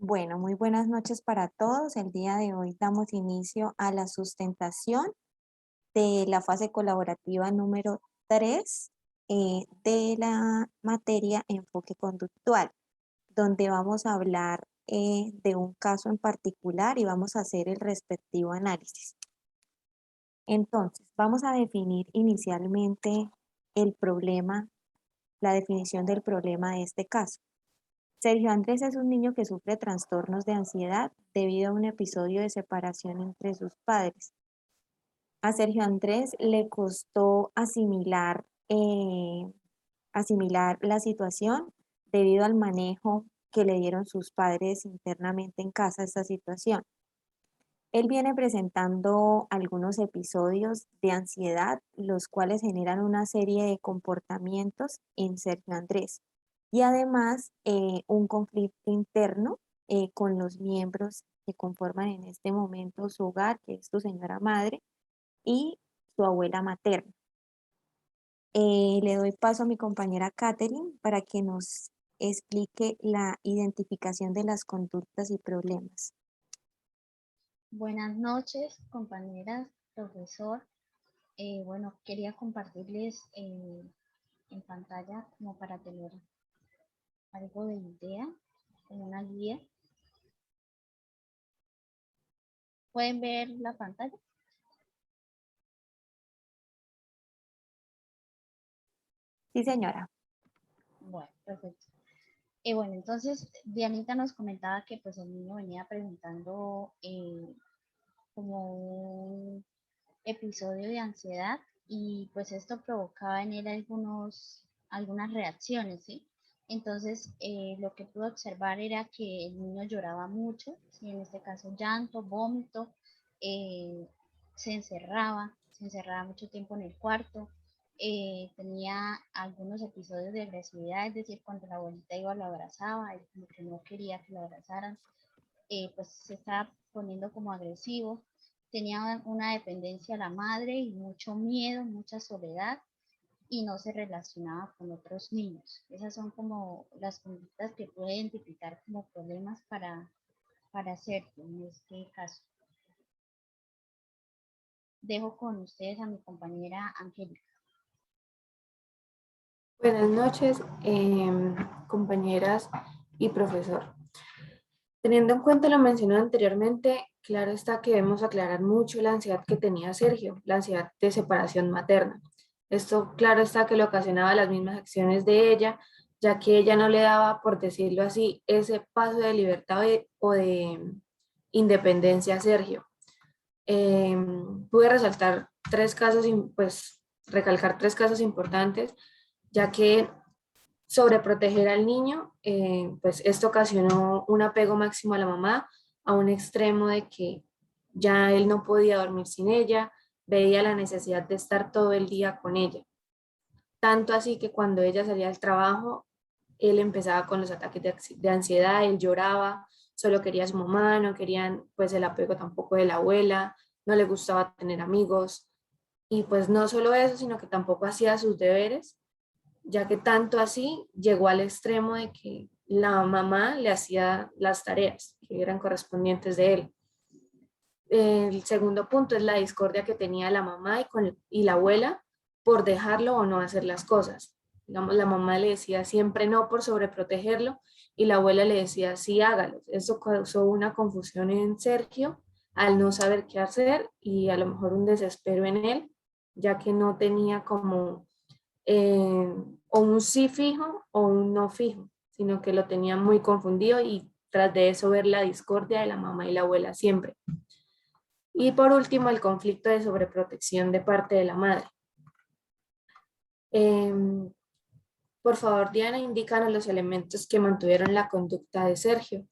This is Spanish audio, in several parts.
Bueno, muy buenas noches para todos. El día de hoy damos inicio a la sustentación de la fase colaborativa número 3 de la materia enfoque conductual, donde vamos a hablar de un caso en particular y vamos a hacer el respectivo análisis. Entonces, vamos a definir inicialmente el problema, la definición del problema de este caso. Sergio Andrés es un niño que sufre trastornos de ansiedad debido a un episodio de separación entre sus padres. A Sergio Andrés le costó asimilar la situación debido al manejo que le dieron sus padres internamente en casa a esta situación. Él viene presentando algunos episodios de ansiedad, los cuales generan una serie de comportamientos en Sergio Andrés y además un conflicto interno con los miembros que conforman en este momento su hogar, que es su señora madre y su abuela materna. Le doy paso a mi compañera Catherine para que nos explique la identificación de las conductas y problemas. Buenas noches, compañeras, profesor. Bueno, quería compartirles en pantalla como para tener algo de idea, como una guía. ¿Pueden ver la pantalla? Sí, señora. Bueno, perfecto. Bueno, entonces Dianita nos comentaba que pues el niño venía presentando como un episodio de ansiedad y pues esto provocaba en él algunas reacciones, ¿sí? Entonces lo que pude observar era que el niño lloraba mucho, ¿sí? En este caso llanto, vómito, eh, se encerraba mucho tiempo en el cuarto, tenía algunos episodios de agresividad, es decir, cuando la abuelita iba lo abrazaba, él como que no quería que lo abrazaran, pues se estaba poniendo como agresivo, tenía una dependencia a la madre y mucho miedo, mucha soledad y no se relacionaba con otros niños. Esas son como las conductas que puede identificar como problemas para Sergio en este caso. Dejo con ustedes a mi compañera Angélica. Buenas noches, compañeras y profesor. Teniendo en cuenta lo mencionado anteriormente, claro está que debemos aclarar mucho la ansiedad que tenía Sergio, la ansiedad de separación materna. Esto, claro está que le ocasionaba las mismas acciones de ella, ya que ella no le daba, por decirlo así, ese paso de libertad o de independencia a Sergio. Pude resaltar tres casos, pues recalcar tres casos importantes, ya que sobreproteger al niño, pues esto ocasionó un apego máximo a la mamá, a un extremo de que ya él no podía dormir sin ella, veía la necesidad de estar todo el día con ella. Tanto así que cuando ella salía del trabajo, él empezaba con los ataques de ansiedad, él lloraba, solo quería a su mamá, no querían pues el apego tampoco de la abuela, no le gustaba tener amigos. Y pues no solo eso, sino que tampoco hacía sus deberes, ya que tanto así llegó al extremo de que la mamá le hacía las tareas que eran correspondientes de él. El segundo punto es la discordia que tenía la mamá y la abuela por dejarlo o no hacer las cosas. Digamos, la mamá le decía siempre no por sobreprotegerlo y la abuela le decía sí, hágalo. Eso causó una confusión en Sergio al no saber qué hacer y a lo mejor un desespero en él, ya que no tenía como o un sí fijo o un no fijo, sino que lo tenía muy confundido y tras de eso ver la discordia de la mamá y la abuela siempre. Y por último, el conflicto de sobreprotección de parte de la madre. Por favor, Diana, indícanos los elementos que mantuvieron la conducta de Sergio.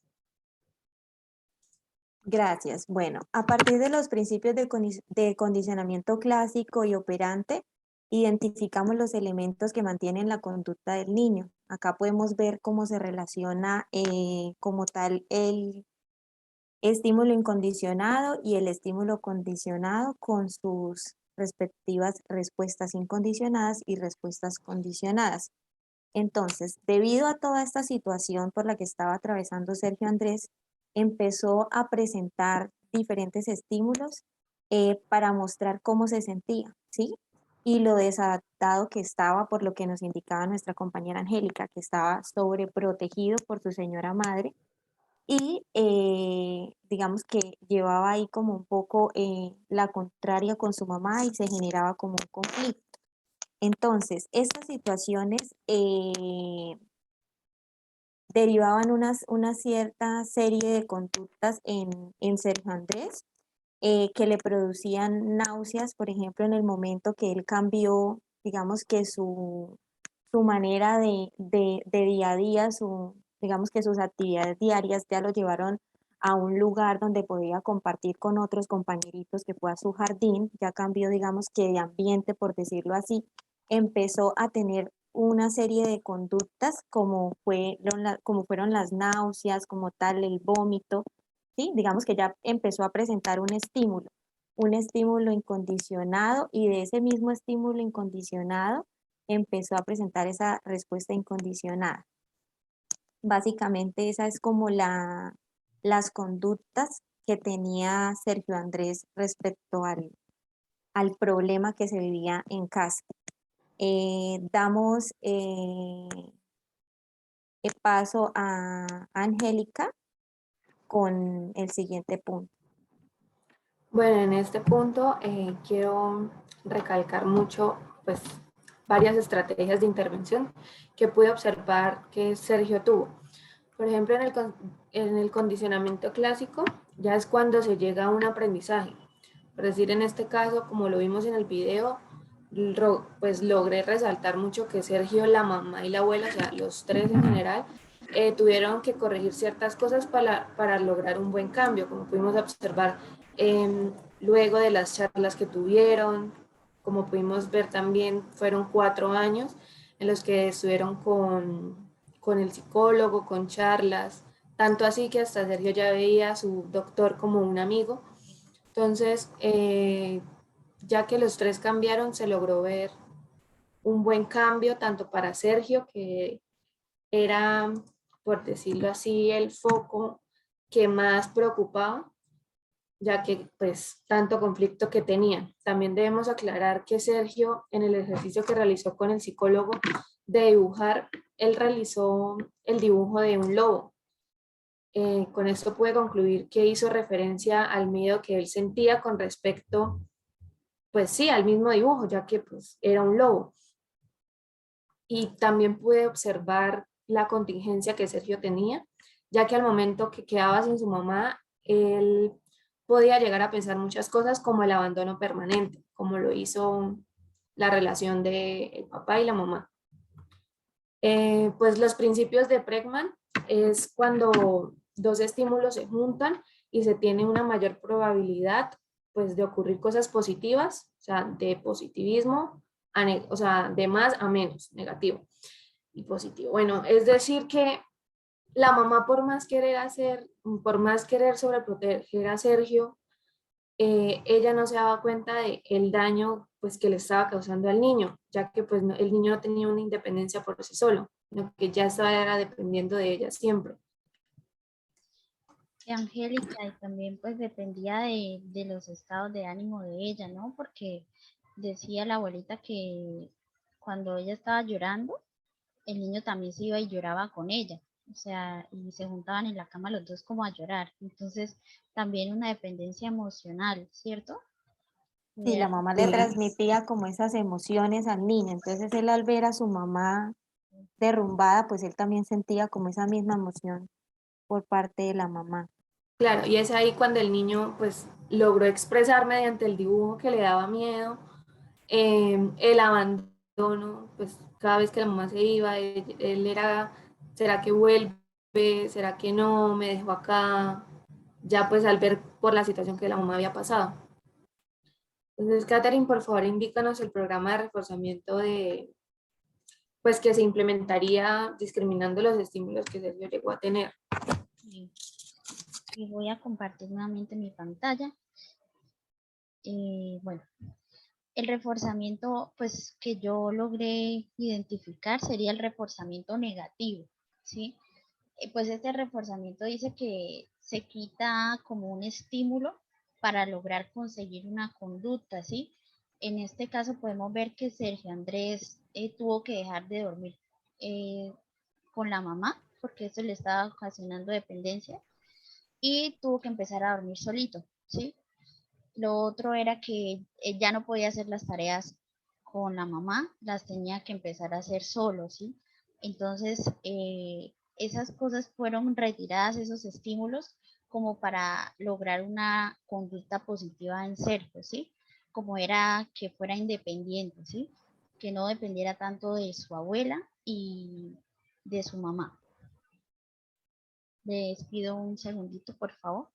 Gracias. Bueno, a partir de los principios de condicionamiento clásico y operante, identificamos los elementos que mantienen la conducta del niño. Acá podemos ver cómo se relaciona como tal el estímulo incondicionado y el estímulo condicionado con sus respectivas respuestas incondicionadas y respuestas condicionadas. Entonces, debido a toda esta situación por la que estaba atravesando Sergio Andrés, empezó a presentar diferentes estímulos para mostrar cómo se sentía, ¿sí? Y lo desadaptado que estaba, por lo que nos indicaba nuestra compañera Angélica, que estaba sobreprotegido por su señora madre y digamos que llevaba ahí como un poco la contraria con su mamá y se generaba como un conflicto. Entonces, estas situaciones derivaban una cierta serie de conductas en Sergio Andrés que le producían náuseas, por ejemplo, en el momento que él cambió, digamos que su manera de día a día, digamos que sus actividades diarias ya lo llevaron a un lugar donde podía compartir con otros compañeritos que fue a su jardín, ya cambió, digamos que de ambiente, por decirlo así, empezó a tener una serie de conductas como fueron las náuseas, como tal el vómito, ¿sí? Digamos que ya empezó a presentar un estímulo incondicionado y de ese mismo estímulo incondicionado empezó a presentar esa respuesta incondicionada. Básicamente esa es como las conductas que tenía Sergio Andrés respecto al problema que se vivía en casa. Damos el paso a Angélica con el siguiente punto. Bueno, en este punto quiero recalcar mucho, pues, varias estrategias de intervención que pude observar que Sergio tuvo. Por ejemplo, en el condicionamiento clásico, ya es cuando se llega a un aprendizaje. Por decir, en este caso, como lo vimos en el video, pues logré resaltar mucho que Sergio, la mamá y la abuela, o sea, los tres en general, tuvieron que corregir ciertas cosas para lograr un buen cambio, como pudimos observar luego de las charlas que tuvieron. Como pudimos ver también, fueron 4 años en los que estuvieron con el psicólogo, con charlas, tanto así que hasta Sergio ya veía a su doctor como un amigo. Entonces, ya que los tres cambiaron, se logró ver un buen cambio, tanto para Sergio, que era, por decirlo así, el foco que más preocupaba, ya que pues tanto conflicto que tenía. También debemos aclarar que Sergio, en el ejercicio que realizó con el psicólogo de dibujar, él realizó el dibujo de un lobo. Con esto pude concluir que hizo referencia al miedo que él sentía con respecto, pues sí, al mismo dibujo, ya que pues era un lobo. Y también pude observar la contingencia que Sergio tenía, ya que al momento que quedaba sin su mamá, él podía llegar a pensar muchas cosas como el abandono permanente, como lo hizo la relación de el papá y la mamá. Pues los principios de Bregman es cuando dos estímulos se juntan y se tiene una mayor probabilidad pues de ocurrir cosas positivas, o sea, de positivismo, o sea, de más a menos, negativo y positivo. Bueno, es decir que la mamá por más querer sobreproteger a Sergio, ella no se daba cuenta de el daño pues que le estaba causando al niño, ya que pues el niño no tenía una independencia por sí solo, sino que ya estaba era dependiendo de ella siempre. Angélica, y también pues dependía de los estados de ánimo de ella, ¿no? Porque decía la abuelita que cuando ella estaba llorando, el niño también se iba y lloraba con ella, o sea, y se juntaban en la cama los dos como a llorar. Entonces, también una dependencia emocional, ¿cierto? Sí, la Era- mamá le Sí. transmitía como esas emociones al niño, entonces él al ver a su mamá derrumbada, pues él también sentía como esa misma emoción por parte de la mamá. Claro, y es ahí cuando el niño pues logró expresar mediante el dibujo que le daba miedo, el abandono, pues cada vez que la mamá se iba, él era, ¿será que vuelve? ¿Será que no? ¿Me dejó acá? Ya pues al ver por la situación que la mamá había pasado. Entonces, Catherine, por favor, indícanos el programa de reforzamiento pues que se implementaría discriminando los estímulos que Sergio llegó a tener. y voy a compartir nuevamente mi pantalla. Bueno, el reforzamiento pues que yo logré identificar sería el reforzamiento negativo, ¿sí? Pues este reforzamiento dice que se quita como un estímulo para lograr conseguir una conducta, ¿sí? En este caso podemos ver que Sergio Andrés tuvo que dejar de dormir eh, con la mamá, porque eso le estaba ocasionando dependencia, y tuvo que empezar a dormir solito, ¿sí? Lo otro era que ya no podía hacer las tareas con la mamá, las tenía que empezar a hacer solo, ¿sí? Entonces, esas cosas fueron retiradas, esos estímulos, como para lograr una conducta positiva en Sergio, ¿sí? Como era que fuera independiente, ¿sí? Que no dependiera tanto de su abuela y de su mamá. Les pido un segundito, por favor.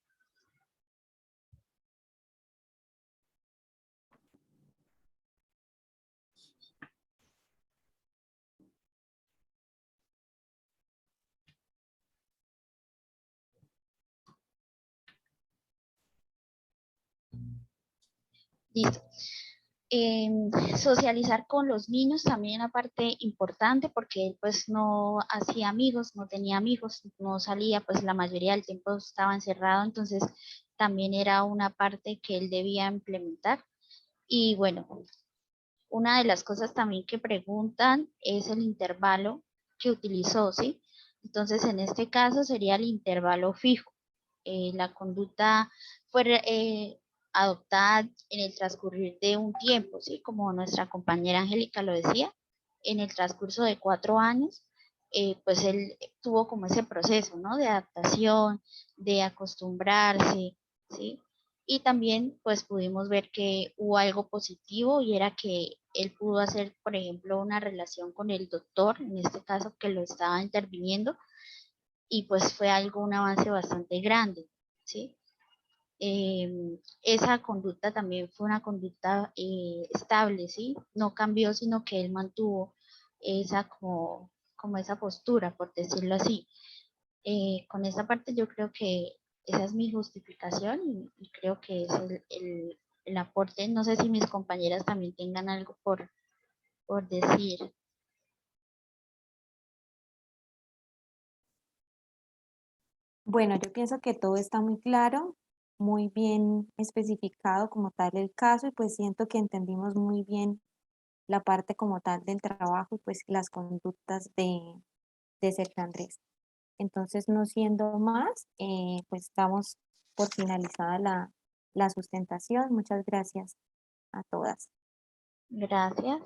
Listo. Socializar con los niños también una parte importante porque él pues no hacía amigos, no tenía amigos, no salía, pues la mayoría del tiempo estaba encerrado, entonces también era una parte que él debía implementar. Y bueno, una de las cosas también que preguntan es el intervalo que utilizó, ¿sí? Entonces en este caso sería el intervalo fijo. La conducta fue adoptada en el transcurrir de un tiempo, ¿sí? Como nuestra compañera Angélica lo decía, en el transcurso de 4 años, pues él tuvo como ese proceso, ¿no? De adaptación, de acostumbrarse, ¿sí? Y también pues pudimos ver que hubo algo positivo y era que él pudo hacer, por ejemplo, una relación con el doctor, en este caso que lo estaba interviniendo, y pues fue algo, un avance bastante grande, ¿sí? Esa conducta también fue una conducta estable, ¿sí? No cambió, sino que él mantuvo esa como esa postura, por decirlo así. Con esa parte yo creo que esa es mi justificación y creo que es el aporte. No sé si mis compañeras también tengan algo por decir. Bueno, yo pienso que todo está muy claro, muy bien especificado como tal el caso y pues siento que entendimos muy bien la parte como tal del trabajo y pues las conductas de Sergio Andrés. Entonces, no siendo más, pues damos por finalizada la sustentación. Muchas gracias a todas. Gracias.